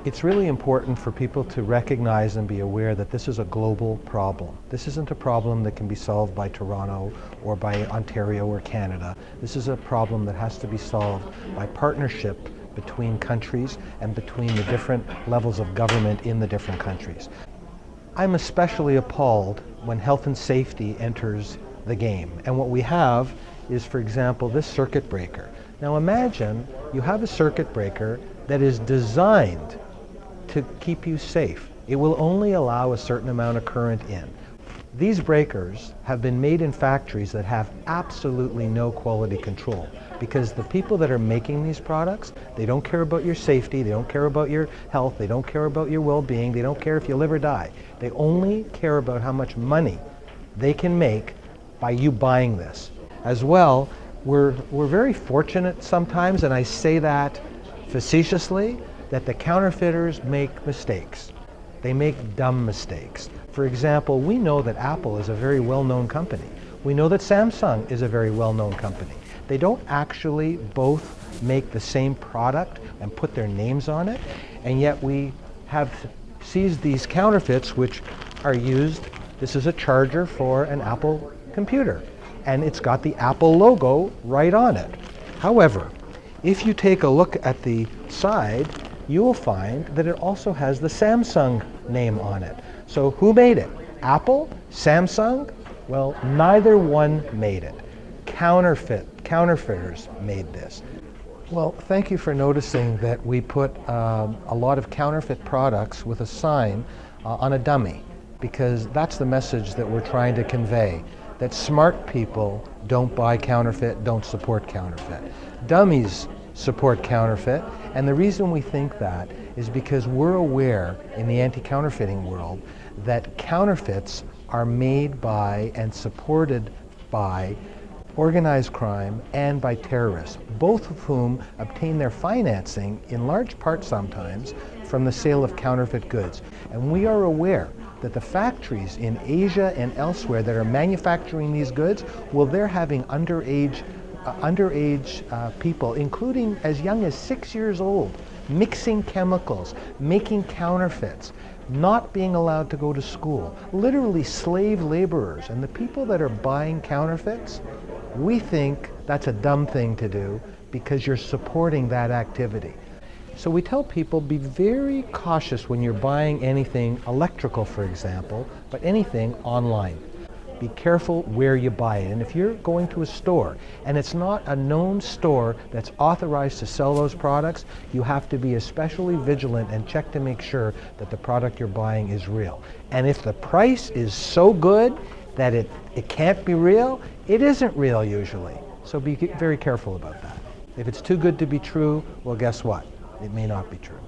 It's really important for people to recognize and be aware that this is a global problem. This isn't a problem that can be solved by Toronto or by Ontario or Canada. This is a problem that has to be solved by partnership between countries and between the different levels of government in the different countries. I'm especially appalled when health and safety enters the game. And what we have is, for example, this circuit breaker. Now imagine you have a circuit breaker that is designed to keep you safe. It will only allow a certain amount of current in. These breakers have been made in factories that have absolutely no quality control, because the people that are making these products, they don't care about your safety, they don't care about your health, they don't care about your well-being, they don't care if you live or die. They only care about how much money they can make by you buying this. As well, we're very fortunate sometimes, and I say that facetiously, that the counterfeiters make mistakes. They make dumb mistakes. For example, we know that Apple is a very well-known company. We know that Samsung is a very well-known company. They don't actually both make the same product and put their names on it, and yet we have seized these counterfeits which are used. This is a charger for an Apple computer, and it's got the Apple logo right on it. However, if you take a look at the side, you will find that it also has the Samsung name on it. So who made it? Apple? Samsung? Well, neither one made it. Counterfeiters made this. Well, thank you for noticing that we put a lot of counterfeit products with a sign on a dummy, because that's the message that we're trying to convey, that smart people don't buy counterfeit, don't support counterfeit. Dummies support counterfeit, and the reason we think that is because we're aware in the anti-counterfeiting world that counterfeits are made by and supported by organized crime and by terrorists, both of whom obtain their financing, in large part sometimes, from the sale of counterfeit goods. And we are aware that the factories in Asia and elsewhere that are manufacturing these goods, well, they're having underage people, including as young as 6 years old, mixing chemicals, making counterfeits, not being allowed to go to school, literally slave laborers. And the people that are buying counterfeits, we think that's a dumb thing to do because you're supporting that activity. So we tell people, be very cautious when you're buying anything electrical, for example, but anything online. Be careful where you buy it. And if you're going to a store and it's not a known store that's authorized to sell those products, you have to be especially vigilant and check to make sure that the product you're buying is real. And if the price is so good that it can't be real, it isn't real usually. So be very careful about that. If it's too good to be true, well, guess what? It may not be true.